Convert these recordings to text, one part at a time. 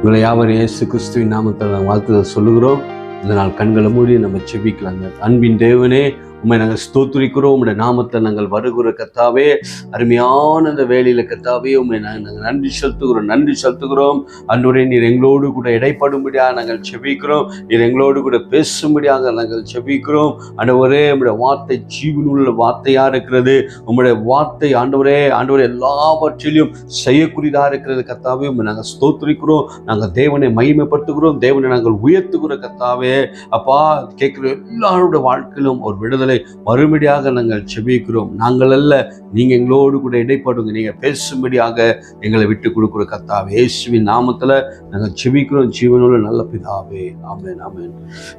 உங்களை யாவரும் இயேசு கிறிஸ்துவின் நாமத்தில் நாங்கள் வாழ்த்துதல் சொல்லுகிறோம். இந்த நாள் கண்களை மூடி நம்ம செபிக்கலாங்க. அன்பின் தேவனே, உண்மை நாங்கள் ஸ்தோத்திரிக்கிறோம். உங்களுடைய நாமத்தை நாங்கள் வருகிற கர்த்தாவே, அருமையான இந்த வேலையில கர்த்தாவே உண்மை நாங்கள் நன்றி செலுத்துகிறோம். அன்றுவரே, நீர் எங்களோடு கூட இடைப்படும்படியாக நாங்கள் செபிக்கிறோம். நீர் எங்களோடு கூட பேசும்படியாக நாங்கள் செபிக்கிறோம். ஆண்டவரே, உங்களுடைய வார்த்தை ஜீவனுள்ள வார்த்தையா இருக்கிறது. உங்களுடைய வார்த்தை ஆண்டவரே எல்லாவற்றிலும் செய்யக்கூடியதாக இருக்கிறது கர்த்தாவே. உண்மை நாங்கள் ஸ்தோத்திரிக்கிறோம். நாங்கள் தேவனை மகிமைப்படுத்துகிறோம். தேவனை நாங்கள் உயர்த்துகிற கர்த்தாவே. அப்பா, கேட்கிற எல்லாருடைய வாழ்க்கையிலும் ஒரு விடுதலை மறுபடியாக நாங்கள் செபிக்கிறோம். நாங்கள் அல்ல, நீங்க எங்களோடு கூட இடைப்படுங்க. நீங்க பேசும்படியாக எங்களை விட்டு கொடுக்கிற கர்த்தாவே, இயேசுவின் நாமத்துல நாங்கள் செபிக்கிறோம். ஜீவனுள்ள நல்ல பிதாவே, ஆமென் ஆமென்.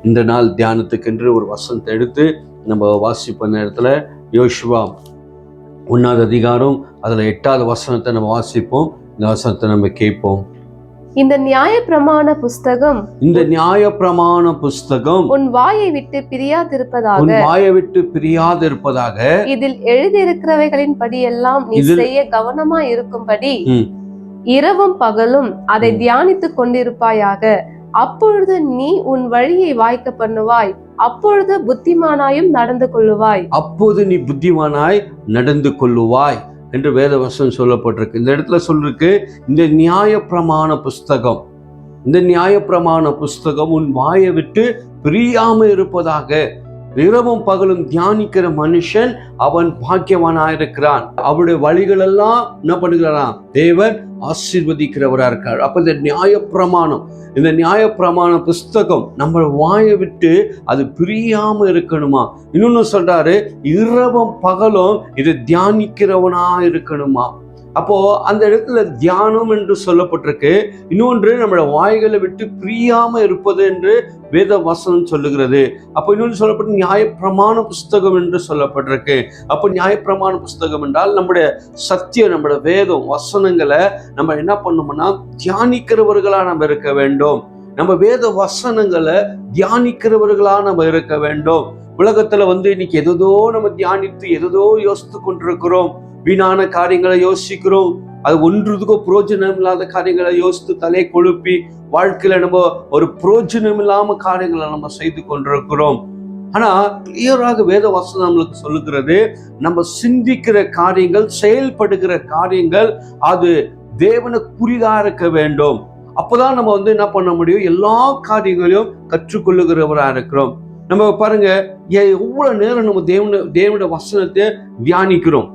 இந்த நாள் தியானத்துக்கென்று ஒரு வசனத்தை எடுத்து நம்ம வாசிப்ப நேரத்துல யோசுவா 1 அதிகாரம் அதுல 8வது வசனத்தை நம்ம வாசிப்போம். இந்த வசனத்தை நம்ம கேட்போம். இந்த நியாயப்பிரமாண புஸ்தகம் உன் வாயை விட்டு பிரியாதிருப்பதாக இதில் எழுதியிருக்கிறவைகளின் படி எல்லாம் நீ செய்ய கவனமா இருக்கும்படி இரவும் பகலும் அதை தியானித்துக் கொண்டிருப்பாயாக. அப்பொழுது நீ உன் வழியை வாய்க்க பண்ணுவாய். அப்பொழுது புத்திமானாயும் நடந்து கொள்ளுவாய் என்று வேதவசனம் சொல்லப்பட்டிருக்கு. இந்த இடத்துல சொல்லிருக்கு, இந்த நியாயப்பிரமாண புஸ்தகம் உன் வாயை விட்டு பிரியாம இருப்பதாக. இரவும் பகலும் தியானிக்கிற மனுஷன் அவன் பாக்கியவானாயிருக்கிறான். அவருடைய வழிகள் எல்லாம் என்ன பண்ணுகிறான்? தேவன் ஆசீர்வதிக்கிறவரா இருக்கார். அப்ப இந்த நியாயப்பிரமாண புஸ்தகம் நம்ம வாயை விட்டு அது பிரியாம இருக்கணுமா? இன்னொன்னு சொல்றாரு, இரவும் பகலும் இது தியானிக்கிறவனா இருக்கணுமா? அப்போ அந்த இடத்துல தியானம் என்று சொல்லப்பட்டிருக்கு. இன்னொன்று நம்மளோட வாய்களை விட்டு பிரியாம இருப்பது என்று வேத வசனம் சொல்லுகிறது. அப்போ இன்னொன்று சொல்லப்பட்டு நியாயப்பிரமாண புஸ்தகம் என்று சொல்லப்பட்டிருக்கு. அப்போ நியாயப்பிரமாண புஸ்தகம் என்றால் நம்முடைய சத்தியம், நம்முடைய வேதம் வசனங்களை நம்ம என்ன பண்ணோம்னா தியானிக்கிறவர்களா நம்ம இருக்க வேண்டும். நம்ம வேத வசனங்களை தியானிக்கிறவர்களா நம்ம இருக்க வேண்டும். உலகத்துல இன்னைக்கு எதோ நம்ம தியானித்து எதோ யோசித்து கொண்டிருக்கிறோம். வீணான காரியங்களை யோசிக்கிறோம். அது ஒன்றுக்கும் புரோஜனம் இல்லாத காரியங்களை யோசித்து தலை கொழுப்பி வாழ்க்கையில நம்ம ஒரு புரோஜனம் இல்லாம காரியங்களை நம்ம செய்து கொண்டிருக்கிறோம். ஆனா கிளியராக வேத வசனம் நம்மளுக்கு சொல்லுகிறது, நம்ம சிந்திக்கிற காரியங்கள், செயல்படுகிற காரியங்கள் அது தேவனுக்குரியதா இருக்க வேண்டும். அப்பதான் நம்ம என்ன பண்ண முடியும்? எல்லா காரியங்களையும் கற்றுக்கொள்ளுகிறவரா இருக்கிறோம். நம்ம பாருங்க, எவ்வளவு நேரம் நம்ம தேவனுடைய வசனத்தை தியானிக்கிறோம்.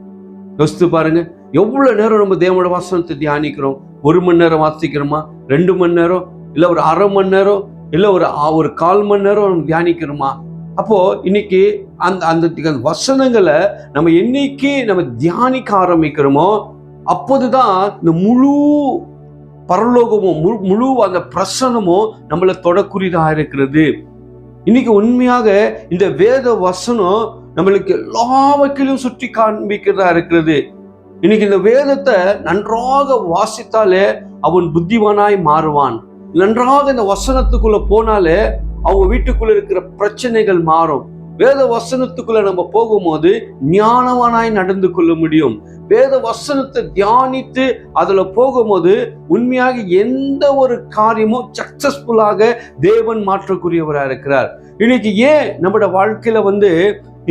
யோசித்து பாருங்க, எவ்வளவு நேரம் நம்ம தேவனுடைய வசனத்தை தியானிக்கிறோம்? 1 மணி நேரம் வாசிக்கிறோமா? 2 மணி நேரம், இல்ல ஒரு அரை மணி நேரம், இல்ல ஒரு 1/4 மணி நேரம் நம்ம தியானிக்கிறோமா? அப்போ இன்னைக்கு அந்த வசனங்களை நம்ம என்னைக்கு நம்ம தியானிக்க ஆரம்பிக்கிறோமோ அப்போதுதான் இந்த முழு பரலோகமும் முழு அந்த பிரசனமும் நம்மள தொடக்கூடியதா இருக்கிறது. இன்னைக்கு உண்மையாக இந்த வேத வசனம் நம்மளுக்கு எல்லா வகையிலும் சுற்றி காண்பிக்கிறதா இருக்கிறது. இன்னைக்கு இந்த வேதத்தை நன்றாக வாசித்தாலே அவன் புத்திமானாய் மாறுவான். நன்றாக இந்த வசனத்துக்குள்ள போனாலே அவங்க வீட்டுக்குள்ள இருக்கிற பிரச்சனைகள் மாறும். வேத வசனத்துக்குள்ள நம்ம போகும்போது ஞானவானாய் நடந்து கொள்ள முடியும். வேத வசனத்தை தியானித்து அதுல போகும்போது உண்மையாக எந்த ஒரு காரியமும் சக்சஸ்ஃபுல்லாக தேவன் மாற்றக்கூடியவராக இருக்கிறார். இன்னைக்கு ஏன் நம்மளோட வாழ்க்கையில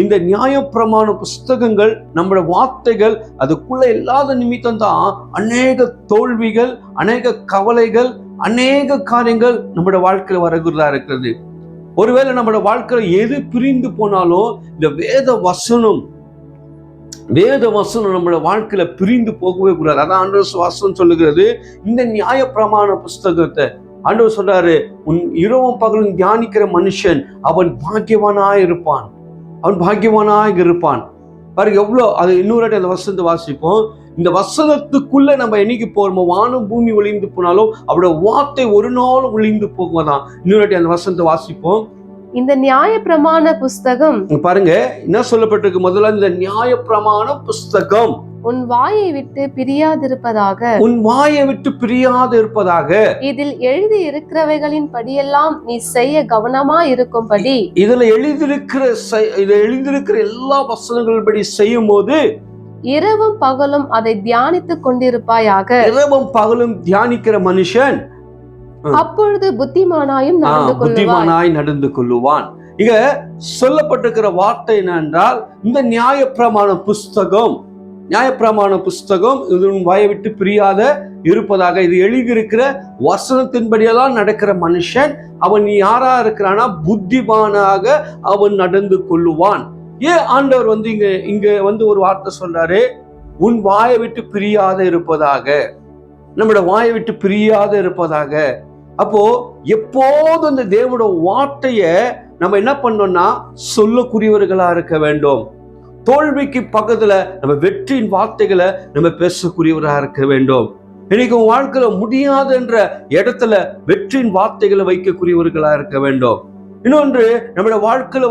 இந்த நியாயப்பிரமாண புஸ்தகங்கள், நம்மளோட வார்த்தைகள் அதுக்குள்ள இல்லாத நிமித்தம் தான் அநேக தோல்விகள், அநேக கவலைகள், அநேக காரியங்கள் நம்மளோட வாழ்க்கையில வருகிறதா இருக்கிறது. ஒருவேளை நம்மளோட வாழ்க்கையில எது பிரிந்து போனாலும் இந்த வேத வசனம் நம்மளோட வாழ்க்கையில பிரிந்து போகவே கூடாது. அதான் ஆண்டவர் வசனம் சொல்லுகிறது. இந்த நியாயப்பிரமாண புஸ்தகத்தை ஆண்டவர் சொல்றாரு, உன் இரவும் பகலும் தியானிக்கிற மனுஷன் அவன் பாக்கியவானாய் இருப்பான். பாருங்க எவ்வளோ. அது இன்னொரு அந்த வசனத்தை வாசிப்போம். இந்த வசனத்துக்குள்ள நம்ம என்னைக்கு போறோமோ, வானம் பூமி ஒளிந்து போனாலும் அவருடைய வார்த்தை ஒரு நாள் ஒளிந்து போகுதான். இன்னொரு அந்த வசனத்தை வாசிப்போம். இந்த நியாயப்பிரமாண புஸ்தகம் பாருங்க என்ன சொல்லப்பட்டிருக்கு. முதல்ல இந்த நியாயப்பிரமாண புஸ்தகம் உன் வாயை விட்டு பிரியாதிருப்பதாக இதில் எழுதி இருக்கிறவைகளின் படியெல்லாம் நீ செய்ய கவனமா இருக்கும்படி. இதுல எழுதியிருக்கிற எல்லா வசனங்களின்படி செய்யும் போது இரவும் பகலும் அதை தியானித்துக் கொண்டிருப்பாயாக. இரவும் பகலும் தியானிக்கிற மனுஷன் அப்பொழுது புத்திமானாயும் நடந்து கொள்ளுவான். புத்திமானாய் நடந்து கொள்ளுவான். இங்க சொல்லப்பட்டிருக்கிற வார்த்தை என்னென்றால், இந்த நியாயப்பிரமாண புஸ்தகம் இதன் வாயை விட்டு பிரியாத இருப்பதாக, இது எழுதியிருக்கிற வசனத்தின்படியெல்லாம் நடக்கிற மனுஷன் அவன் யாரா இருக்கிறானா, புத்திமானாக அவன் நடந்து கொள்ளுவான். ஏன் ஆண்டவர் வந்து இங்க ஒரு வார்த்தை சொல்றாரு, உன் வாயை விட்டு பிரியாத இருப்பதாக, நம்மளோட வாயை விட்டு பிரியாத இருப்பதாக. அப்போ எப்போதும் இந்த தேவனோட வார்த்தைய நம்ம என்ன பண்ணோம்னா சொல்லக்கூடியவர்களா இருக்க வேண்டும். தோல்விக்கு பக்கத்துல நம்ம வெற்றியின் வார்த்தைகளை நம்ம பேசக்கூடியவரா இருக்க வேண்டும். இன்னைக்கு உன் வாழ்க்கையில முடியாதுன்ற இடத்துல வெற்றியின் வார்த்தைகளை வைக்கக்கூடியவர்களா இருக்க வேண்டும். இன்னொன்று, நம்மளோட வாழ்க்கையில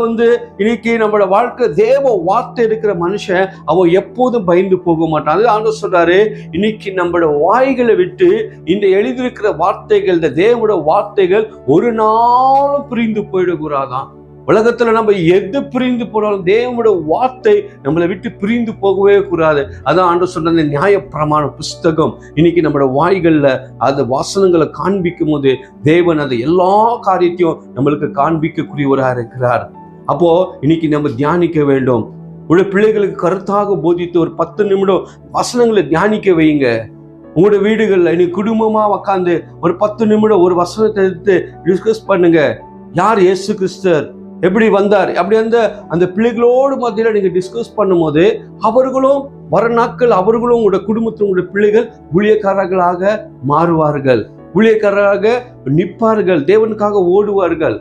இன்னைக்கு நம்மளோட வாழ்க்கை தேவ வார்த்தை இருக்கிற மனுஷன் அவன் எப்போதும் பயந்து போக மாட்டான். அது ஆண்டவர் சொல்றாரு, இன்னைக்கு நம்மளோட வாய்களை விட்டு இந்த எழுதியிருக்கிற வார்த்தைகள், இந்த தேவோட வார்த்தைகள் ஒரு நாளும் பிரிந்து போயிடக்கூடாதான். உலகத்துல நம்ம எது பிரிந்து போனாலும் தேவனோட வார்த்தை நம்மளை விட்டு பிரிந்து போகவே கூடாது. அதான் ஆண்டவர் சொல்ற இந்த நியாயப்பிரமாண புஸ்தகம் இன்னைக்கு நம்மளோட வாய்கள்ல அந்த வசனங்களை காண்பிக்கும் போது தேவன் அதை எல்லா காரியத்தையும் நம்மளுக்கு காண்பிக்கக்கூடியவராக இருக்கிறார். அப்போ இன்னைக்கு நம்ம தியானிக்க வேண்டும். உங்களுடைய பிள்ளைகளுக்கு கருத்தாக போதித்து ஒரு 10 நிமிடம் வசனங்களை தியானிக்க வைங்க. உங்களுடைய வீடுகள்ல இன்னைக்கு குடும்பமா உட்காந்து ஒரு 10 நிமிடம் ஒரு வசனத்தை எடுத்து டிஸ்கஸ் பண்ணுங்க. யார் இயேசு கிறிஸ்தர், எப்படி வந்தார், அப்படி அந்த பிள்ளைகளோடு மத்தியில நீங்க டிஸ்கஸ் பண்ணும்போது அவர்களும் வர நாட்கள் அவர்களும் உங்களுடைய குடும்பத்தில் உங்களுடைய பிள்ளைகள் ஊழியக்காரர்களாக மாறுவார்கள், ஊழியக்காரராக நிற்பார்கள், தேவனுக்காக ஓடுவார்கள்.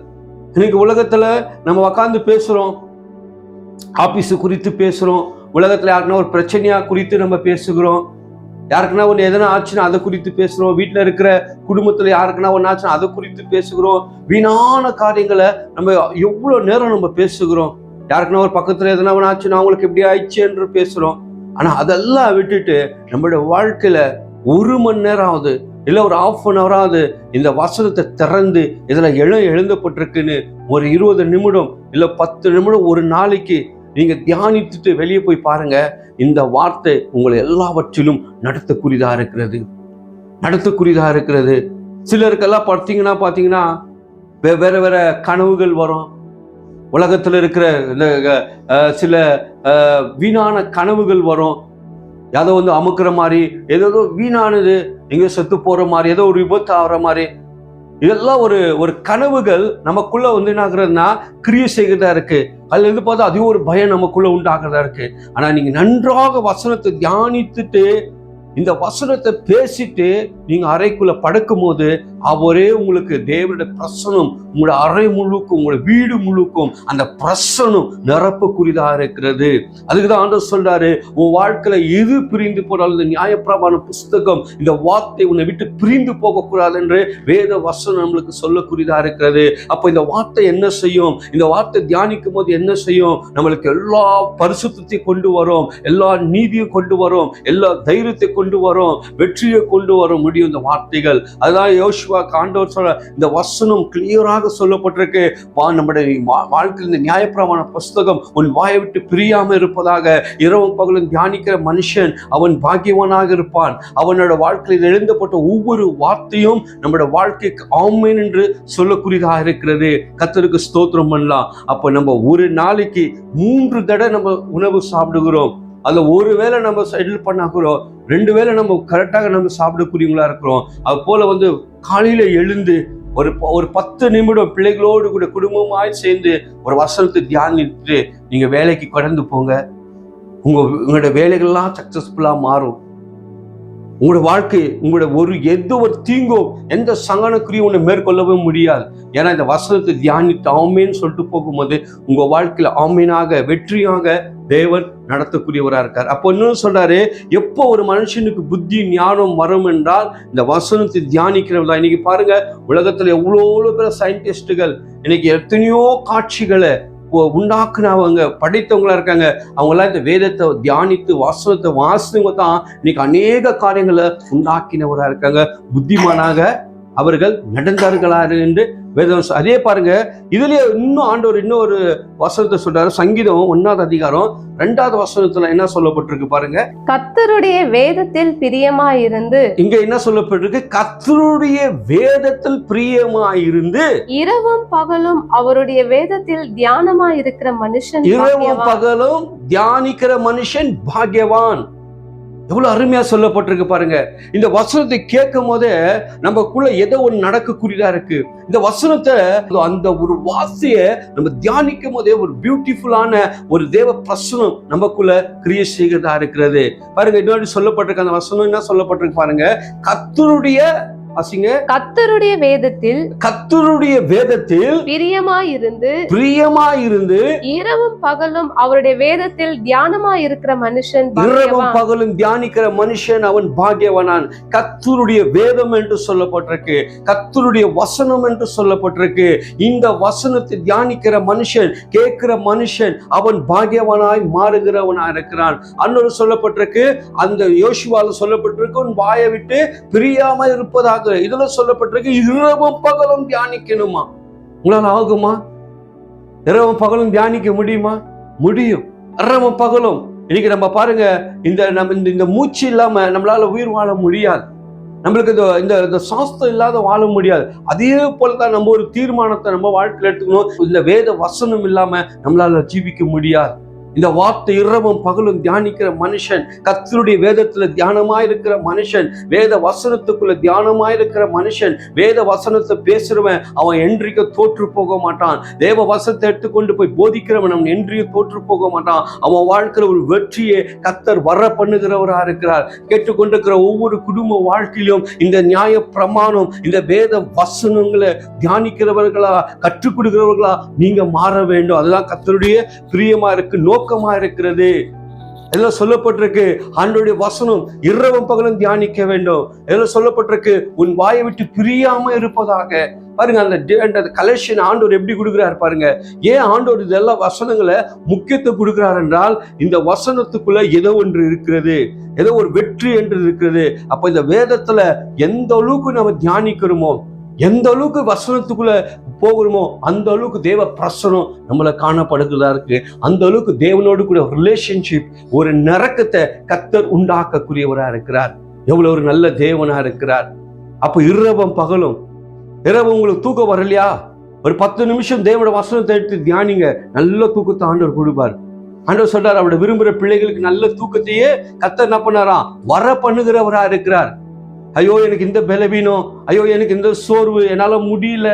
இன்னைக்கு உலகத்துல நம்ம உட்காந்து பேசுறோம், ஆபீஸ் குறித்து பேசுறோம், உலகத்துல யாருக்குன்னா ஒரு பிரச்சனையா குறித்து நம்ம பேசுகிறோம், யாருக்குன்னா ஒன்று எதனா ஆச்சுன்னா அதை குறித்து பேசுகிறோம், வீட்டில் இருக்கிற குடும்பத்தில் யாருக்குன்னா ஒன்று ஆச்சுன்னா அதை குறித்து பேசுகிறோம். வீணான காரியங்களை நம்ம எவ்வளோ நேரம் நம்ம பேசுகிறோம். யாருக்குன்னா ஒரு பக்கத்தில் எதனா ஒன்று ஆச்சுன்னா அவங்களுக்கு எப்படி ஆயிடுச்சு என்று பேசுகிறோம். ஆனால் அதெல்லாம் விட்டுட்டு நம்மளோட வாழ்க்கையில் 1 மணி நேரம் ஆகுது, இல்லை ஒரு 1/2 hour ஆகுது, இந்த வசனத்தை திறந்து இதில் எழுதப்பட்டிருக்குன்னு ஒரு 20 நிமிடம் இல்லை 10 நிமிடம் ஒரு நாளைக்கு நீங்க தியானித்துட்டு வெளியே போய் பாருங்க. இந்த வார்த்தை உங்களை எல்லாவற்றிலும் நடத்தக்கூடியதா இருக்கிறது. சிலருக்கெல்லாம் பார்த்தீங்கன்னா வேற வேற கனவுகள் வரும். உலகத்துல இருக்கிற சில வீணான கனவுகள் வரும். ஏதோ அமுக்குற மாதிரி, ஏதோ வீணானது, எங்க செத்து போற மாதிரி, ஏதோ ஒரு விபத்து ஆகிற மாதிரி, இதெல்லாம் ஒரு கனவுகள் நமக்குள்ள என்ன ஆகுறதுன்னா கிரியை செய்கிறதா இருக்கு. அதுல இருந்து பார்த்தா அதுவும் ஒரு பயம் நமக்குள்ள உண்டாகிறதா இருக்கு. ஆனா நீங்க நன்றாக வசனத்தை தியானித்துட்டு இந்த வசனத்தை பேசிட்டு நீங்க அறைக்குள்ள படுக்கும் போது அவரே உங்களுக்கு தேவனுடைய பிரசனம் உங்களோட அறை முழுக்கும் உங்களோட வீடு முழுக்கும் அந்த பிரசனம் நிரப்பக்கூடியதா இருக்கிறது. அதுக்குதான் ஆண்டவர் சொல்றாரு, உன் வாழ்க்கையில எது பிரிந்து போனாலும் இந்த நியாயப்பிரமாண புஸ்தகம், இந்த வார்த்தை உன்னை விட்டு பிரிந்து போகக்கூடாது என்று வேத வசனம் நம்மளுக்கு சொல்லக்கூடியதா இருக்கிறது. அப்ப இந்த வார்த்தை என்ன செய்யும்? இந்த வார்த்தை தியானிக்கும் போது என்ன செய்யும்? நம்மளுக்கு எல்லா பரிசுத்தத்தை கொண்டு வரும், எல்லா நீதியை கொண்டு வரும், எல்லா தைரியத்தை கொண்டு வரும், வெற்றியை கொண்டு வர முடியும் இந்த வார்த்தைகள். அதான் யோசுவா ஆண்டவர் சொல்ற இந்த வசனம் கிளியராக சொல்லப்பட்டிருக்கு. நம்முடைய வாழ்க்கையில் இந்த நியாயப்பிரமாண புஸ்தகம் உன் வாயை விட்டு பிரியாம இருப்பதாக, இரவும் பகலும் தியானிக்கிற மனுஷன் அவன் பாக்கியவானாக இருப்பான். அவனோட வாழ்க்கையில் எழுதப்பட்ட ஒவ்வொரு வார்த்தையும் நம்முடைய வாழ்க்கைக்கு ஆமென் என்று சொல்லக்கூடியதாக இருக்கிறது. கர்த்தருக்கு ஸ்தோத்திரம் பண்ணலாம். அப்ப நம்ம ஒரு நாளைக்கு 3 தடவை நம்ம உணவு சாப்பிடுகிறோம். அதுல ஒரு வேளை நம்ம செட்டில் பண்ணாக்குறோம், 2 வேளை நம்ம கரெக்டாக நம்ம சாப்பிடக்கூடியவங்களா இருக்கிறோம். அது போல காலையில எழுந்து ஒரு 10 நிமிடம் பிள்ளைகளோடு கூட குடும்பமாய் சேர்ந்து ஒரு வசனத்தை தியானிட்டு நீங்க வேலைக்கு கடந்து போங்க. உங்களோட வேலைகள்லாம் சக்சஸ்ஃபுல்லா மாறும். உங்களோட வாழ்க்கை உங்களோட எந்த ஒரு தீங்கும் எந்த சங்கடக்குறியும் உன்னை மேற்கொள்ளவே முடியாது. ஏன்னா இந்த வசனத்தை தியானித்து ஆமேன்னு சொல்லிட்டு போகும்போது உங்க வாழ்க்கையில ஆமீனாக வெற்றியாக தேவன் நடத்தக்கூடியவராக இருக்கார். அப்போ இன்னும் சொல்றாரு, எப்போ ஒரு மனுஷனுக்கு புத்தி ஞானம் வரும் என்றால் இந்த வசனத்தை தியானிக்கிறவங்க. இன்னைக்கு பாருங்க, உலகத்துல எவ்வளோ பேர் சயின்டிஸ்டுகள் இன்னைக்கு எத்தனையோ காட்சிகளை உண்டாக்குனவங்க படைத்தவங்களா இருக்காங்க. அவங்களாம் இந்த வேதத்தை தியானித்து வசனத்தை வாசினவங்க தான் இன்னைக்கு அநேக காரியங்களை உண்டாக்கினவராக இருக்காங்க. புத்திமானாக அவர்கள் நடந்தார்களா என்று வேதம் அதே பாருங்க. இதுலயே இன்னும் ஆண்டவர் இன்னொரு வசனத்தை சொல்றாரு. சங்கீதம் 1ஆவது அதிகாரம் 2வது வசனத்துல என்ன சொல்லப்பட்டிருக்கு பாருங்க. கர்த்தருடைய வேதத்தில் பிரியமாயிருந்து. இங்க என்ன சொல்லப்பட்டிருக்கு? கர்த்தருடைய வேதத்தில் பிரியமாயிருந்து இரவும் பகலும் அவருடைய வேதத்தில் தியானமாயிருக்கிற மனுஷன் இரவும் பாக்கியவான். பகலும் தியானிக்கிற மனுஷன் பாக்கியவான். எவ்வளவு அருமையா சொல்லப்பட்டிருக்கு பாருங்க. இந்த வசனத்தை கேட்கும் போதே நமக்குள்ள ஏதோ ஒன்று நடக்கக்கூடியதா இருக்கு. இந்த வசனத்தை, அந்த ஒரு வார்த்தையை நம்ம தியானிக்கும் போதே ஒரு பியூட்டிஃபுல்லான ஒரு தேவ பிரசனம் நமக்குள்ள கிரியேட் செய்கிறதா இருக்கிறது. பாருங்க, இன்னொரு சொல்லப்பட்டிருக்கு அந்த வசனம் என்ன சொல்லப்பட்டிருக்கு பாருங்க. கர்த்தருடைய கர்த்தருடைய வேதத்தில் பிரியமாயிருந்து இரவும் பகலும் அவருடைய வேதத்தில் தியானமாயிருக்கிற மனுஷன் இரவும் பகலும் தியானிக்கிற மனுஷன் அவன் பாக்கியவானான். கர்த்தருடைய வேதம் என்று சொல்லப்பட்டிருக்கு, கர்த்தருடைய வசனம் என்று சொல்லப்பட்டிருக்கு. இந்த வசனத்தை தியானிக்கிற மனுஷன், கேட்கிற மனுஷன் அவன் பாக்கியவானாய் மாறுகிறவனாய் இருக்கிறான். அன்னொரு சொல்லப்பட்டிருக்கு, அந்த யோசுவால சொல்லப்பட்டிருக்கு, உன் வாயை விட்டு பிரியாம இருப்பதாக. இதுல சொல்லப்பட்டிருக்கு இரவும் பகலும் தியானிக்கணுமா? உங்களால ஆகுமா? இரவும் பகலும் தியானிக்க முடியுமா? முடியும். இரவும் பகலும். இன்னைக்கு நம்ம பாருங்க, இந்த மூச்சு இல்லாம நம்மளால உயிர் வாழ முடியாது. நம்மளுக்கு இந்த சாஸ்திரம் இல்லாத வாழ முடியாது. அதே போலதான் நம்ம ஒரு தீர்மானத்தை நம்ம வாழ்க்கையில எடுத்துக்கணும். இந்த வேத வசனம் இல்லாம நம்மளால ஜீவிக்க முடியாது. இந்த வார்த்தை இரவும் பகலும் தியானிக்கிற மனுஷன், கர்த்தருடைய வேதத்துல தியானமாயிருக்கிற மனுஷன், வேத வசனத்துக்குள்ள தியானமாயிருக்கிற மனுஷன், வேத வசனத்தை பேசுறவன் அவன் என்றைக்கு தோற்று போக மாட்டான். தேவ வசனத்தை எடுத்துக்கொண்டு போய் போதிக்கிறவன் அவன் என்றைக்கும் தோற்று போக மாட்டான். அவன் வாழ்க்கையில ஒரு வெற்றியை கர்த்தர் வர பண்ணுகிறவரா இருக்கிறார். கேட்டுக்கொண்டிருக்கிற ஒவ்வொரு குடும்ப வாழ்க்கையிலும் இந்த நியாய பிரமாணம், இந்த வேத வசனங்களை தியானிக்கிறவர்களா, கற்றுக் கொடுக்கிறவர்களா நீங்க மாற வேண்டும். அதுதான் கர்த்தருடைய பிரியமா இருக்கு, நோக்கமா இருக்கிறது. எல்லாம் சொல்லப்பட்டிருக்கு, ஆண்டவருடைய வசனம் இரவும் பகலும் தியானிக்க வேண்டும். எல்லாம் சொல்லப்பட்டிருக்கு, உன் வாயை விட்டு பிரியாம இருப்பதாக. பாருங்க, அந்த கலெக்ஷன் ஆண்டவர் எப்படி கொடுக்குறாரு பாருங்க. ஏன் ஆண்டவர் இதெல்லாம் வசனங்களை முக்கியத்துவம் கொடுக்கிறார் என்றால், இந்த வசனத்துக்குள்ள ஏதோ ஒன்று இருக்கிறது, ஏதோ ஒரு வெற்றி என்று இருக்கிறது. அப்ப இந்த வேதத்துல எந்த அளவுக்கு நம்ம தியானிக்கிறோமோ, எந்த அளவுக்கு வசனத்துக்குள்ள போகிறோமோ, அந்த அளவுக்கு தேவ பிரசனம் நம்மளை காணப்படுகிறதா இருக்கு. அந்த அளவுக்கு தேவனோடு கூட ரிலேஷன்ஷிப், ஒரு நரக்கத்தை கர்த்தர் உண்டாக்கக்கூடியவரா இருக்கிறார். எவ்வளவு ஒரு நல்ல தேவனா இருக்கிறார். அப்ப இரவும் பகலும், இரவு உங்களுக்கு தூக்கம் வரலையா, ஒரு 10 நிமிஷம் தேவனோட வசனத்தை எடுத்து தியானிங்க, நல்ல தூக்கத்தை ஆண்டவர் கொடுப்பார். ஆண்டவர் சொல்றார், அவருடைய விரும்புகிற பிள்ளைகளுக்கு நல்ல தூக்கத்தையே கர்த்தர் என்ன பண்ணாராம், வர பண்ணுகிறவரா இருக்கிறார். ஐயோ எனக்கு இந்த பலவீனம், ஐயோ எனக்கு இந்த சோர்வு, என்னால முடியல,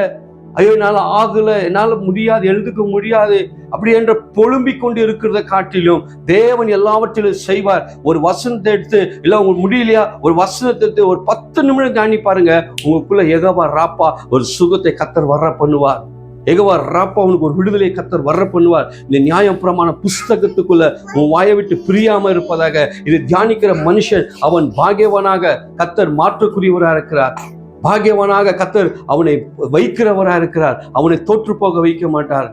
ஐயோ என்னால ஆகல, என்னால முடியாது, எழுதுக்க முடியாது அப்படி என்ற பொழும்பிக் கொண்டு இருக்கிறத காட்டிலும் தேவன் எல்லாவற்றிலும் செய்வார். ஒரு வசனத்தை எடுத்து, இல்ல உங்களுக்கு முடியலையா, ஒரு வசனத்தை எடுத்து ஒரு 10 நிமிடம் தாண்டி பாருங்க, உங்களுக்குள்ள யெகோவா ராப்பா ஒரு சுகத்தை கர்த்தர் வர பண்ணுவார். யெகோவா ராப்பா அவனுக்கு ஒரு விடுதலை கர்த்தர் வர பண்ணுவார். இந்த நியாயம் பிரமாண புஸ்தகத்துக்குள்ள உன் வாயை விட்டு பிரியாம இருப்பதாக. இது தியானிக்கிற மனுஷன் அவன் பாக்கியவனாக கர்த்தர் மாற்றக்கூடியவராக இருக்கிறார். பாக்கியவனாக கர்த்தர் அவனை வைக்கிறவராக இருக்கிறார். அவனை தோற்று போக வைக்க மாட்டார்.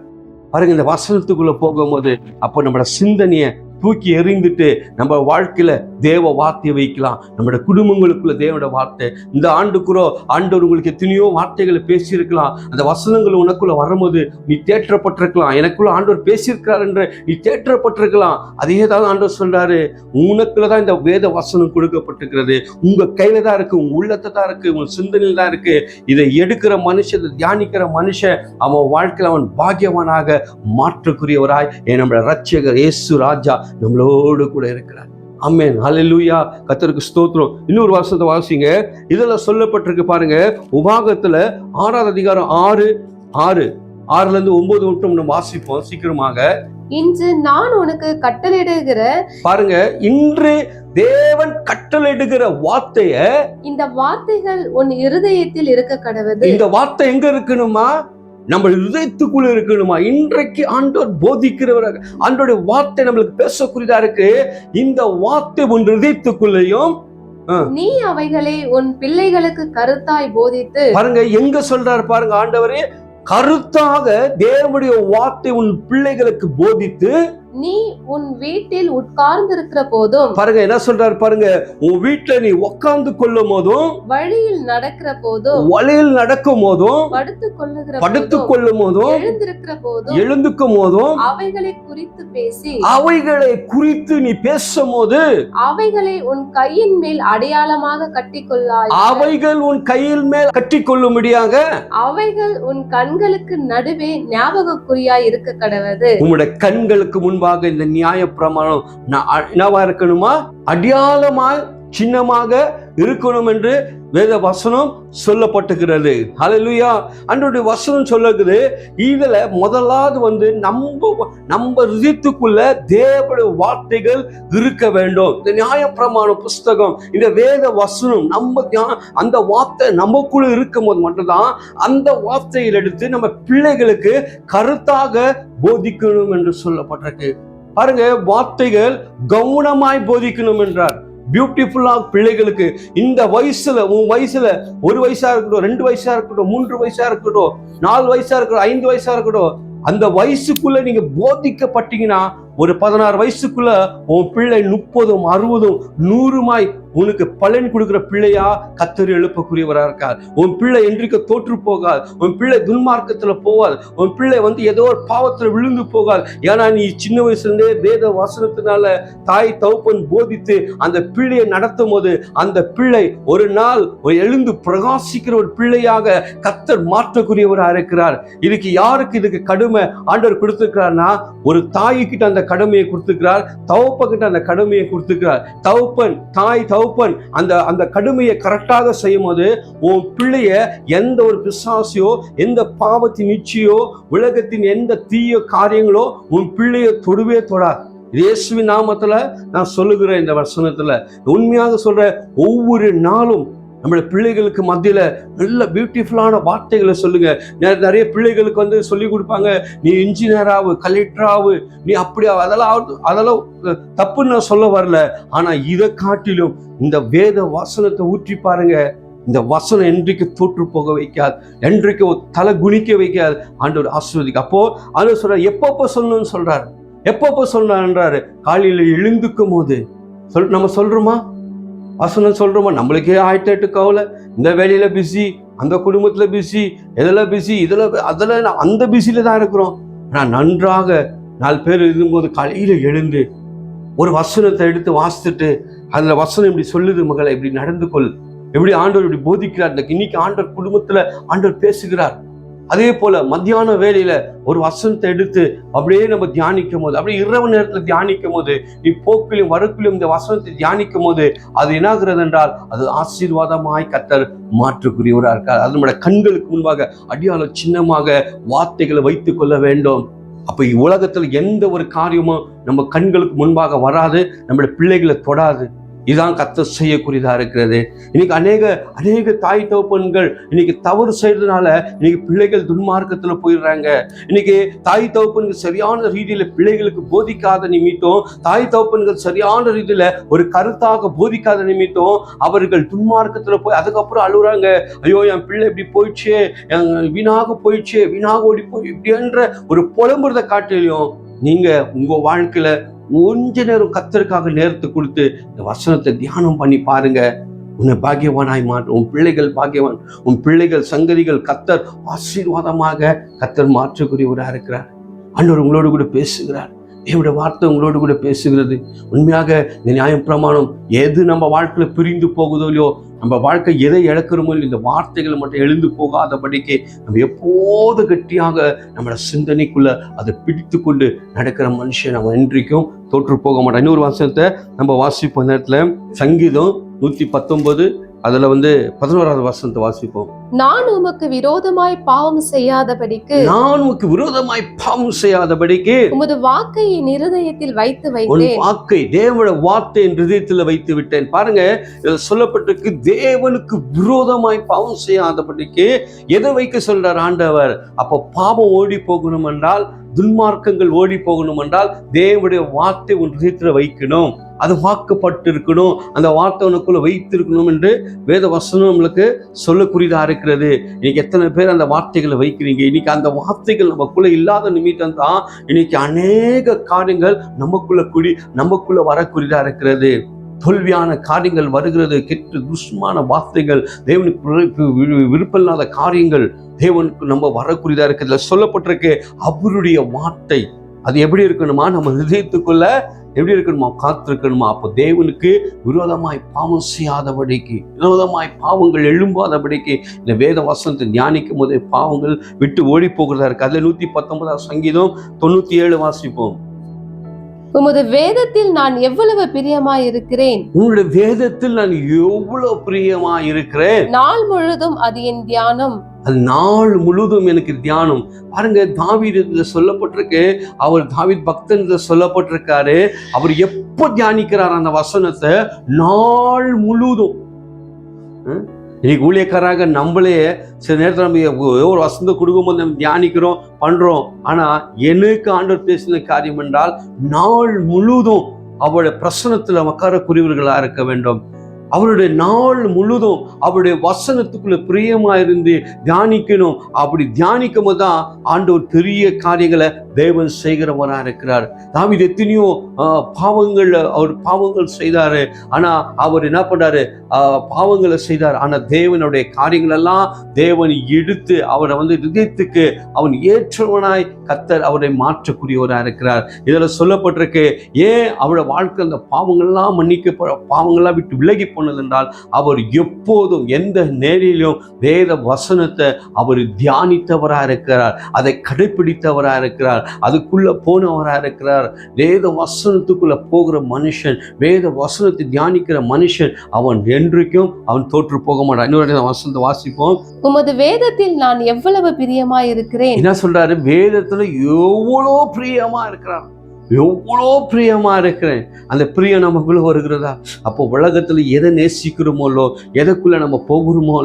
பாருங்க, இந்த வசனத்துக்குள்ள போகும்போது அப்போ நம்மளோட சிந்தனையை தூக்கி எறிந்துட்டு நம்ம வாழ்க்கையில தேவ வார்த்தையை வைக்கலாம். நம்மளோட குடும்பங்களுக்குள்ள தேவனோட வார்த்தை. இந்த ஆண்டுக்குறோ ஆண்டவர் உங்களுக்கு எத்தனையோ வார்த்தைகளை பேசியிருக்கலாம். அந்த வசனங்கள் உனக்குள்ள வரும்போது நீ தேற்றப்பட்டிருக்கலாம். எனக்குள்ள ஆண்டவர் பேசியிருக்கிறார் என்று நீ தேற்றப்பட்டிருக்கலாம். அதே தான் ஆண்டவர் சொல்றாரு, உனக்குள்ளதான் இந்த வேத வசனம் கொடுக்கப்பட்டிருக்கிறது. உங்க கையில தான் இருக்கு, உங்க உள்ளத்தை தான் இருக்கு, உங்க சிந்தனையில தான் இருக்கு. இதை எடுக்கிற மனுஷன், தியானிக்கிற மனுஷன் அவன் வாழ்க்கையில் அவன் பாக்கியவனாக மாற்றக்கூடியவராய் நம்மளோட ரட்சகர் இயேசு ராஜா நம்மளோடு கூட இருக்கிறார். ஆமென், ஹல்லேலூயா, கர்த்தருக்கு ஸ்தோத்திரம். இன்னொரு வசனத்தை வாசிங்க. இதெல்லாம் சொல்லப்பட்டிருக்கு பாருங்க. உபாகத்துல 6வது அதிகாரம் 6:6 9 நம்ம வாசிப்போம் சீக்கிரமாக. இன்று நான் உனக்கு கட்டளையிடுகிற, பாருங்க, இன்று தேவன் கட்டளையிடுகிற வார்த்தைய, இந்த வார்த்தைகள் உன் இருதயத்தில் இருக்க கடவுது. இந்த வார்த்தை எங்க இருக்கணுமா? நம்ம இதயத்துக்குள்ள இருக்கணுமா? இன்றைக்கு ஆண்டவர் போதிக்கிறவராக, ஆண்டோட வார்த்தை நம்மளுக்கு பேசக்கூடியதா இருக்கு. இந்த வார்த்தை உன் இதயத்துக்குள்ளேயும் நீ அவைகளை உன் பிள்ளைகளுக்கு கருத்தாய் போதித்து. பாருங்க எங்க சொல்றாரு பாருங்க ஆண்டவரே, கருத்தாக தேவனுடைய வார்த்தை உன் பிள்ளைகளுக்கு போதித்து நீ உன் வீட்டில் உட்கார்ந்திருக்கிற போதும், பாருங்க என்ன சொல்றாரு பாருங்க, உன் வீட்டுல நீ உட்கார்ந்து கொள்ளும் போதும், வழியில் நடக்கிற போதும், வழியில் நடக்கும் போதும், படுத்துக் கொள்ளுகிற படுத்துக் போதும், கொள்ளும் போதும், எழுந்திருக்கிற போதும் எழுந்துக்கும் போதும், அவைகளை குறித்து பேசி அவைகளை குறித்து நீ பேசும் போது, அவைகளை உன் கையின் மேல் அடையாளமாக கட்டிக்கொள்ளாய். அவைகள் உன் கையில் மேல் கட்டி கொள்ளும்படியாக அவைகள் உன் கண்களுக்கு நடுவே ஞாபகக்குறியாய் இருக்க கடவது. உம்முடைய கண்களுக்கு முன்பாக இந்த நியாயப்பிரமாணம் என்னவா இருக்கணுமா? அடையாளமாய் சின்னமாக இருக்கணும் என்று வேத வசனம் சொல்லப்பட்டுகிறது. ஹல்லேலூயா. அன்றைய வசனம் சொல்லுகிறது, இதுல முதலாவது நம்ம ஹிருதயத்துக்குள்ள தேவனுடைய வார்த்தைகள் இருக்க வேண்டும். இந்த நியாயப்பிரமாண புஸ்தகம், இந்த வேத வசனம் அந்த வார்த்தை நமக்குள்ள இருக்கும் போது மட்டும்தான் அந்த வார்த்தையில் எடுத்து நம்ம பிள்ளைகளுக்கு கருத்தாக போதிக்கணும் என்று சொல்லப்பட்டிருக்கு. பாருங்க, வார்த்தைகள் கவனமாய் போதிக்கணும் என்றார். பியூட்டிஃபுல்லா பிள்ளைகளுக்கு இந்த வயசுல, உன் வயசுல 1 வயசா இருக்கட்டும், 2 வயசா இருக்கட்டும், 3 வயசா இருக்கட்டும், 4 வயசா இருக்கட்டும், 5 வயசா இருக்கட்டும், அந்த வயசுக்குள்ள நீங்க போதிக்கப்பட்டீங்கன்னா ஒரு 16 வயசுக்குள்ள உன் பிள்ளை 30, 60, 100 உனக்கு பலன் கொடுக்கிற பிள்ளையா கர்த்தர் எழுப்பக்கூடியவரா இருக்கார். உன் பிள்ளை என்றைக்கு தோற்று போகாது, உன் பிள்ளை துன்மார்க்கத்துல போகாது, உன் பிள்ளை ஏதோ ஒரு பாவத்துல விழுந்து போகாது. ஏன்னா நீ சின்ன வயசுல இருந்தே வேத வசனத்தினால தாய் தகப்பன் போதித்து அந்த பிள்ளையை நடத்தும் போது அந்த பிள்ளை ஒரு நாள் எழுந்து பிரகாசிக்கிற ஒரு பிள்ளையாக கர்த்தர் மாற்றக்கூடியவரா இருக்கிறார். இதுக்கு கடுமை ஆண்டவர் கொடுத்திருக்கிறார்னா, ஒரு தாய்கிட்ட அந்த கடமையை கொடுத்திருக்கிறார், தகப்பன்கிட்ட அந்த கடமையை கொடுத்திருக்கிறார். தகப்பன் அந்த கடுமையை கரெக்டாக செய்யும் போது உன் பிள்ளைய எந்த ஒரு பிசாசியோ, எந்த பாவத்தின் நிச்சயோ, உலகத்தின் எந்த தீய காரியங்களோ உன் பிள்ளைய தொடுவே தொடாது. இயேசுவின் நாமத்துல நான் சொல்லுகிறேன். இந்த வசனத்துல உண்மையாக சொல்ற, ஒவ்வொரு நாளும் நம்மளோட பிள்ளைகளுக்கு மத்தியில நல்ல பியூட்டிஃபுல்லான வார்த்தைகளை சொல்லுங்க. நிறைய பிள்ளைகளுக்கு சொல்லி கொடுப்பாங்க, நீ இன்ஜினியராகு, கலெக்டராகு, நீ அப்படியா, அதெல்லாம் தப்புன்னு நான் சொல்ல வரல. ஆனா இதை காட்டிலும் இந்த வேத வசனத்தை ஊற்றி பாருங்க. இந்த வசனம் என்றைக்கு தோற்று போக வைக்காது, என்றைக்கு தலை குனிக்க வைக்காது. ஆண்டவர் ஆசீர்வதிக்க. அப்போ ஆண்டவர் சொல்றாரு, எப்பப்போ சொல்லணும்னு சொல்றாரு. எப்பப்போ சொல்றாரு? காலையில எழுந்துக்கும் போது நம்ம சொல்றோமா? வசனம் சொல்றோமா? நம்மளுக்கே 1008 கவலை, இந்த வேலையில பிஸி, அந்த குடும்பத்துல பிஸி, எதில் பிஸி, அதில் அந்த பிஸியில தான் இருக்கிறோம். ஆனால் நன்றாக 4 பேர் இருக்கும்போது காலையில எழுந்து ஒரு வசனத்தை எடுத்து வாசித்துட்டு, அதுல வசனம் இப்படி சொல்லுது மகளை, இப்படி நடந்து கொள், எப்படி ஆண்டவர் இப்படி போதிக்கிறார். இன்னைக்கு ஆண்டவர் குடும்பத்துல ஆண்டவர் பேசுகிறார். அதே போல மத்தியான வேலையில ஒரு வசனத்தை எடுத்து அப்படியே நம்ம தியானிக்கும் போது, அப்படியே இரவு நேரத்துல தியானிக்கும் போது, நீ போக்கிலும் வரக்கிலும் இந்த வசனத்தை தியானிக்கும் போது அது என்னாகிறது என்றால், அது ஆசீர்வாதமாய் கர்த்தர் மாற்றுக்குரியவராக இருக்கார். அது நம்முடைய கண்களுக்கு முன்பாக அடியாள சின்னமாக வார்த்தைகளை வைத்துக் கொள்ள வேண்டும். அப்ப உலகத்துல எந்த ஒரு காரியமும் நம்ம கண்களுக்கு முன்பாக வராது, நம்முடைய பிள்ளைகளை தொடாது. இதுதான் கர்த்தர் செய்யக்கூடியதா இருக்கிறது. இன்னைக்கு அநேக தாய் தகப்பன்கள் இன்னைக்கு தவறு செய்யறதுனால இன்னைக்கு பிள்ளைகள் துன்மார்க்கத்துல போயிடுறாங்க. இன்னைக்கு தாய் தகப்பன்கள் சரியான ரீதியில பிள்ளைகளுக்கு போதிக்காத நிமித்தம், தாய் தகப்பன்கள் சரியான ரீதியில ஒரு கருத்தாக போதிக்காத நிமித்தம் அவர்கள் துன்மார்க்கத்துல போய் அதுக்கப்புறம் அழுகுறாங்க. ஐயோ, என் பிள்ளை இப்படி போயிடுச்சே, வீணாக போயிடுச்சே, வீணாக ஓடி போய் இப்படின்ற ஒரு புலம்புறதை காட்டிலையும் நீங்க உங்க வாழ்க்கையில கொஞ்ச நேரம் கர்த்தருக்காக நேரத்தை கொடுத்து இந்த வசனத்தை தியானம் பண்ணி பாருங்க. உன்னை பாக்கியவானாய் மாற்றும். உன் பிள்ளைகள் பாக்கியவான், உன் பிள்ளைகள் சங்கதிகள் கர்த்தர் ஆசீர்வாதமாக கர்த்தர் மாற்றக்கூடியவராக இருக்கிறார். ஆண்டவர் உங்களோடு கூட பேசுகிறார். தேவனுடைய வார்த்தை உங்களோடு கூட பேசுகிறது. உண்மையாக இந்த நியாயப்பிரமாணம் எது நம்ம வாழ்க்கையில பிரிந்து போகுதோ இல்லையோ, நம்ம வாழ்க்கை எதை இழக்கிறோமோ இல்லையோ, இந்த வார்த்தைகளை மட்டும் எழுந்து போகாதபடிக்கு நம்ம எப்போது கட்டியாக நம்மளோட சிந்தனைக்குள்ள அதை பிடித்து கொண்டு நடக்கிற மனுஷன் நம்ம இன்றைக்கும் தோற்று போக மாட்டோம். இன்னொரு வசனத்தை நம்ம வாசிப்போம். நேரத்துல சங்கீதம் 119 அதுல 11வது வசனத்தை வாசிப்போம். நான் உமக்கு விரோதமாய் பாவம் செய்யாதபடிக்கு உமது வாக்கை என் இருதயத்தில் வைத்து வைத்தேன். வாக்கை, தேவனுடைய வார்த்தை என் இருதயத்தில் வைத்து விட்டேன். பாருங்க, இதில் சொல்லப்பட்டிருக்கு, தேவனுக்கு விரோதமாய் பாவம் செய்யாதபடிக்கு எதை வைக்க சொல்றார் ஆண்டவர்? அப்போ பாவம் ஓடி போகணும் என்றால் துன்மார்க்கங்கள் ஓடி போகணும் என்றால் தேவனுடைய வார்த்தை உன் இதயத்தில் வைக்கணும், அது வாக்கப்பட்டு இருக்கணும், அந்த வார்த்தை உனக்குள்ள வைத்திருக்கணும் என்று வேத வசனம் நம்மளுக்கு சொல்லக்கூடியதா இருக்கிறது. இன்னைக்கு எத்தனை பேர் அந்த வார்த்தைகளை வைக்கிறீங்க? இன்னைக்கு அந்த வார்த்தைகள் நமக்குள்ள இல்லாத நிமித்தம் தான் இன்னைக்கு அநேக காரியங்கள் நமக்குள்ள வரக்கூடியதா இருக்கிறது. தோல்வியான காரியங்கள் வருகிறது, கெட்ட துஷ்மான வார்த்தைகள், தேவனுக்கு விருப்பமில்லாத காரியங்கள் தேவனுக்கு நம்ம வரக்கூடியதா இருக்கிறதுல சொல்லப்பட்டிருக்கு. அவருடைய வார்த்தை அது எப்படி இருக்கணுமா? நம்ம இதயத்துக்குள்ள எப்படி இருக்கணுமா? காத்திருக்கணுமா? அப்போ தேவனுக்கு விரோதமாய் பாவம் செய்யாதபடிக்கு, விரோதமாய் பாவங்கள் எழும்பாதபடிக்கு இந்த வேத வசனத்தை தியானிக்கும் போதே பாவங்கள் விட்டு ஓடி போகிறதா இருக்கு. அதுல 119 சங்கீதம் 97 வாசிப்போம். உமது வேதத்தில் நான் எவ்வளவு பிரியமாய் இருக்கிறேன், உங்களுடைய வேதத்தில் நான் எவ்வளவு பிரியமாய் இருக்கிறேன், நாள் முழுதும் அது என் தியானம், அது நாள் முழுதும் எனக்கு தியானம். பாருங்க, தாவீது சொல்லப்பட்டிருக்கு, அவர் தாவீது பக்தன் சொல்லப்பட்டிருக்காரு. அவர் எப்போ தியானிக்கிறார் அந்த வசனத்தை? நாள் முழுதும். இன்னைக்கு ஊழியக்காராக நம்மளே சில நேரத்தில் நம்ம ஒரு வசந்த கொடுக்கும்போது நம்ம தியானிக்கிறோம், பண்றோம். ஆனா எனக்கு ஆண்டவர் பேசின காரியம் என்றால் நாள் முழுதும் அவருடைய பிரசனத்துல உட்காரக்கூடியவர்களா இருக்க வேண்டும். அவருடைய நாள் முழுதும் அவருடைய வசனத்துக்குள்ள பிரியமா இருந்து தியானிக்கணும். அப்படி தியானிக்கும் போது தான் ஆண்டவர் பெரிய காரியங்களை தேவன் செய்கிறவரா இருக்கிறார். தாவீது எத்தனையோ அவர் பாவங்கள் செய்தாரு. ஆனா அவர் என்ன பண்றாரு? பாவங்களை செய்தார். ஆனா தேவனுடைய காரியங்கள் எல்லாம் தேவன் எடுத்து அவரை இதயத்துக்கு அவன் ஏற்றவனாய் கர்த்தர் அவரை மாற்றக்கூடியவரா இருக்கிறார். இதுல சொல்லப்பட்டிருக்கு, ஏன் அவருடைய வாழ்க்கை அந்த பாவங்கள்லாம் பாவங்கள்லாம் விட்டு விலகி என்றால் அவர் எப்போதும் எந்த நேரிலும் வேத வசனத்தை அவர் தியானித்தவராக இருக்கிறார், அதை கடைபிடித்தவராக இருக்கிறார், அதுக்குள்ள போனவராக இருக்கிறார். வேத வசனத்துக்குள்ள போகிற மனுஷன், வேத வசனத்தை தியானிக்கிற மனுஷன், அவன் என்றைக்கும் அவன் தோற்று போக மாட்டான். இன்னொரு வசனத்தை வாசிப்போம். உமது வேதத்தில் நான் எவ்வளவு பிரியமாய் இருக்கிறேன். என்ன சொல்றாரு? வேதத்துல எவ்வளோ பிரியமா இருக்கிறார், எவ்வளோ பிரியமா இருக்கிறேன். அந்த பிரியம் நமக்குள்ள வருகிறதா? அப்போ உலகத்துல எதை நேசிக்கிறோமோ, எதைக்குள்ள நம்ம போகிறோமோ,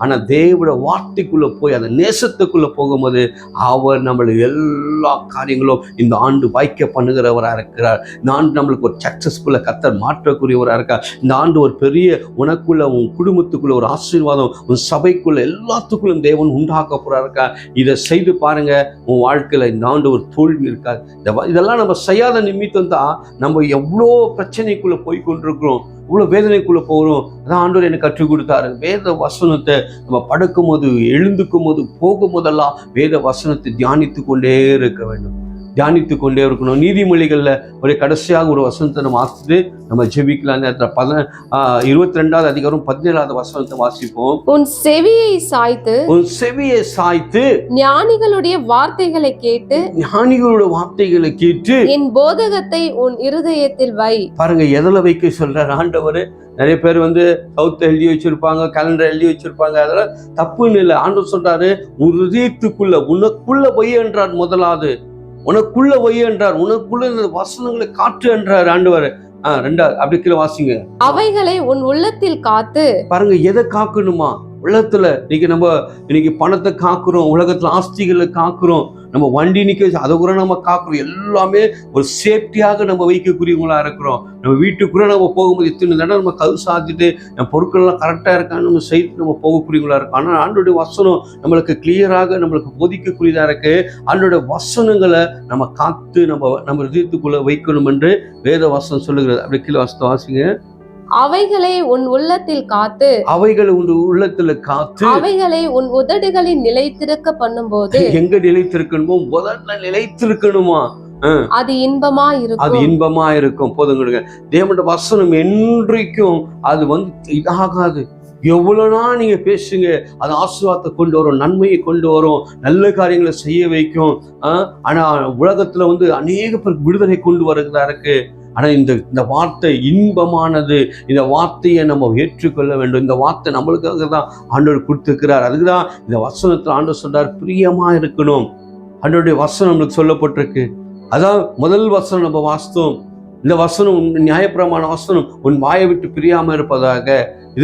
ஆனா தேவட வார்த்தைக்குள்ள போய் அந்த நேசத்துக்குள்ள போகும்போது அவர் நம்மளை எல்லா காரியங்களும் இந்த ஆண்டு வாய்க்க பண்ணுகிறவராக இருக்கிறார். இந்த ஆண்டு நம்மளுக்கு ஒரு சக்சஸ்ஃபுல்ல கர்த்தர் மாற்றக்கூடியவராக இருக்கார். இந்த ஆண்டு ஒரு பெரிய உனக்குள்ள, உன் குடும்பத்துக்குள்ள ஒரு ஆசீர்வாதம், உன் சபைக்குள்ள எல்லாத்துக்குள்ளும் தேவன் உண்டாக்க போறா இருக்கா. இதை செய்து பாருங்க, உன் வாழ்க்கையில இந்த ஆண்டு ஒரு தோல்வி இருக்காது. இதெல்லாம் நம்ம செய்யாத நிமித்தம் தான் நம்ம எவ்வளோ பிரச்சனைக்குள்ள போய் கொண்டிருக்கிறோம், இவ்வளோ வேதனைக்குள்ள போகிறோம். அதான் ஆண்டவர் எனக்கு கற்றுக் கொடுத்தாரு. வேத வசனத்தை நம்ம படுக்கும் போது, எழுந்துக்கும் போது, போகும் போதெல்லாம் வேத வசனத்தை தியானித்து கொண்டே இருக்க வேண்டும், தியானித்து கொண்டே இருக்கணும். நீதிமொழிகள்ல ஒரு கடைசியாக ஒரு வசனத்தை நம்ம வாசித்து நம்ம ஜெபிக்கலாம். 22வது அதிகாரம் 17வது வசனத்தை வாசிப்போம். உன் செவியை சாய்த்து ஞானிகளுடைய வார்த்தைகளை கேட்டு என் போதகத்தை உன் இருதயத்தில் வை. பாருங்க, எதில் வைக்க சொல்றார் ஆண்டவர். நிறைய பேர் சவுத் எழுதி வச்சிருப்பாங்க, கேலண்டர் எழுதி வச்சிருப்பாங்க, அதெல்லாம் தப்புன்னு இல்லை. ஆண்டவர் சொல்றாரு, உன் இதயத்துக்குள்ள, உனக்குள்ள வை என்றார். முதலாவது உனக்குள்ள வை என்றார், உனக்குள்ள இந்த வசனங்களை காற்று என்றார் ஆண்டவர். 2வது அப்படி கீழே வாசிங்க. அவைகளை உன் உள்ளத்தில் காத்து. பாருங்க, எதை காக்கணுமா? உள்ளத்துல. இன்னைக்கு பணத்தை காக்குறோம், உலகத்துல ஆஸ்திகளை காக்குறோம், நம்ம வண்டி நிக்க அதை கூட நம்ம காக்குறோம். எல்லாமே ஒரு சேஃப்டியாக நம்ம வைக்கக்கூடியவங்களா இருக்கிறோம். நம்ம வீட்டுக்குள்ள நம்ம போகும்போது எத்தனை தடவை நம்ம கது சாத்திட்டு நம்ம பொருட்கள்லாம் கரெக்டா இருக்கான்னு நம்ம செய்து நம்ம போகக்கூடியவங்களா இருக்கும். ஆனால் ஆண்டோடைய வசனம் நம்மளுக்கு கிளியராக நம்மளுக்கு போதிக்கக்கூடியதா இருக்கு. ஆண்டோடைய வசனங்களை நம்ம காத்து நம்ம இதயத்துக்குள்ள வைக்கணும் என்று வேத வசனம் சொல்லுகிறது. அப்படி கீழே வசனத்தை வாசிங்க. அவைகளை உன் உள்ளத்தில் காத்து, அவைகளை உன் உள்ளத்துல காத்து, அவைகளை உன் உதடுகளில் நிலைத்திருக்க பண்ணும்போது. எங்க நிலைத்திருக்கணுமோ? முதல்ல நிலைத்திருக்கணுமா? அது இன்பமா இருக்கும், அது இன்பமா இருக்கும். போதுங்க, தேவனுடைய வசனம் என்றைக்கும் அது இதாகாது. எவ்வளவுனா நீங்க பேசுங்க, அது ஆசீர்வாதத்தை கொண்டு வரும், நன்மையை கொண்டு வரும், நல்ல காரியங்களை செய்ய வைக்கும். ஆனா உலகத்துல அநேக பேர் விடுதலை கொண்டு வருகிறதா இருக்கு. ஆனா இந்த வார்த்தை இன்பமானது. இந்த வார்த்தையை நம்ம ஏற்றுக்கொள்ள வேண்டும். இந்த வார்த்தை நம்மளுக்காக தான் ஆண்டவர் கொடுத்துருக்கிறார். அதுக்குதான் இந்த வசனத்தில் ஆண்டவர் சொல்றார், பிரியமா இருக்கணும். ஆண்டவருடைய வசனம் நம்மளுக்கு சொல்லப்பட்டிருக்கு. அதான் முதல் வசனம் நம்ம வாசித்தோம். இந்த வசனம் நியாயப்பிரமாண வசனம், உன் வாயை விட்டு பிரியாம இருப்பதாக.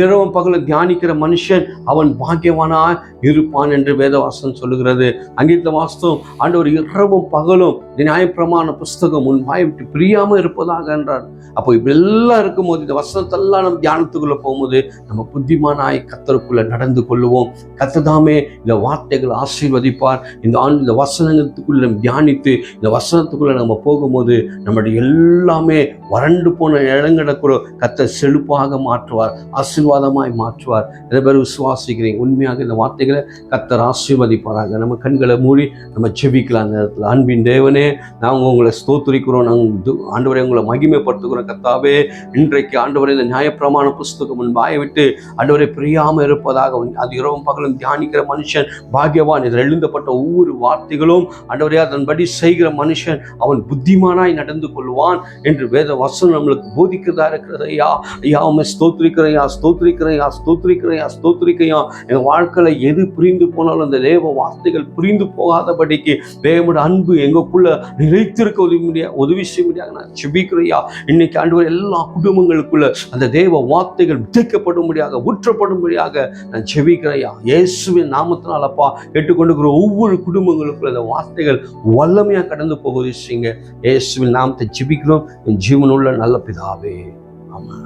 இரவும் பகலும் தியானிக்கிற மனுஷன் அவன் பாக்கியவானா இருப்பான் என்று வேதவாசம் சொல்லுகிறது. அங்கிட்ட வாஸ்தவம் ஆண்டவர் இரவும் பகலும் நியாயப்பிரமாண புஸ்தகம் உன் வாயை விட்டு பிரியாம இருப்பதாக என்றார். அப்போ இப்பெல்லாம் இருக்கும்போது இந்த வசனத்தெல்லாம் நம்ம தியானத்துக்குள்ள போகும்போது நம்ம புத்திமானாய் கர்த்தருக்குள்ள நடந்து கொள்ளுவோம். கர்த்ததாமே இந்த வார்த்தைகள் ஆசீர்வதிப்பார். இந்த ஆண்டு இந்த வசனத்துக்குள்ள நம்ம தியானித்து இந்த வசனத்துக்குள்ள நம்ம போகும்போது நம்முடைய எல்லாமே வறண்டு போன இடங்கடக்குற கர்த்தர் செழிப்பாக மாற்றுவார், ஆசீர்வாதமாய் மாற்றுவார். இதை பேர் விசுவாசிக்கிறீங்க. உண்மையாக இந்த வார்த்தைகளை கர்த்தர் ஆசீர்வதிப்பாராக. நம்ம கண்களை மூடி நம்ம ஜெபிக்கலாம். அந்த நேரத்தில் அன்பின் தேவனே, நாங்கள் உங்களை ஸ்தோத்திரிக்கிறோம், நாங்கள் ஆண்டவரை உங்களை மகிமைப்படுத்துகிறோம். கர்த்தாவே, இன்றைக்கு ஆண்டவரை இந்த நியாயப்பிரமாண புஸ்தகம் உன் வாயை விட்டு ஆண்டவரை பிரியாமல் இருப்பதாக அது இரவும் பகலும் தியானிக்கிற மனுஷன் பாக்கியவான். இதில் எழுதப்பட்ட ஒவ்வொரு வார்த்தைகளும் ஆண்டவரே அதன்படி செய்கிற மனுஷன் அவன் புத்திமானாய் நடந்து கொள்வான் என்று வேத வசனம் நம்மளுக்கு போதிக்கிறதா இருக்கிறது. ஐயா ஐயா உண்மை ஸ்தோத்திரிக்கிறையா, ஸ்தோத்திரிக்கிறையா, ஸ்தோத்திரிக்கிறையா, ஸ்தோத்திரிக்கையா. எங்கள் வாழ்க்கையில எது புரிந்து போனாலும் அந்த தேவ வார்த்தைகள் புரிந்து போகாதபடிக்கு தேவனோட அன்பு எங்களுக்குள்ள நிலைத்திருக்க உதவி செய்ய முடியாது. நான் ஜெபிக்கிறையா, இன்னைக்கு ஆண்டவர் எல்லா குடும்பங்களுக்குள்ள அந்த தேவ வார்த்தைகள் விதைக்கப்படும்படியாக ஊற்றப்படும்படியாக நான் ஜெபிக்கிறையா. இயேசுவின் நாமத்தினால் அப்பா கேட்டுக்கொண்டிருக்கிற ஒவ்வொரு குடும்பங்களுக்குள்ள அந்த வார்த்தைகள் வல்லமையா கடந்து போகுது செய்யுங்க. இயேசுவின் நாமத்தை ஜெபிக்கிறோம் என் ஜீவனுள்ள நல்ல பிதாவே. ஆமென்.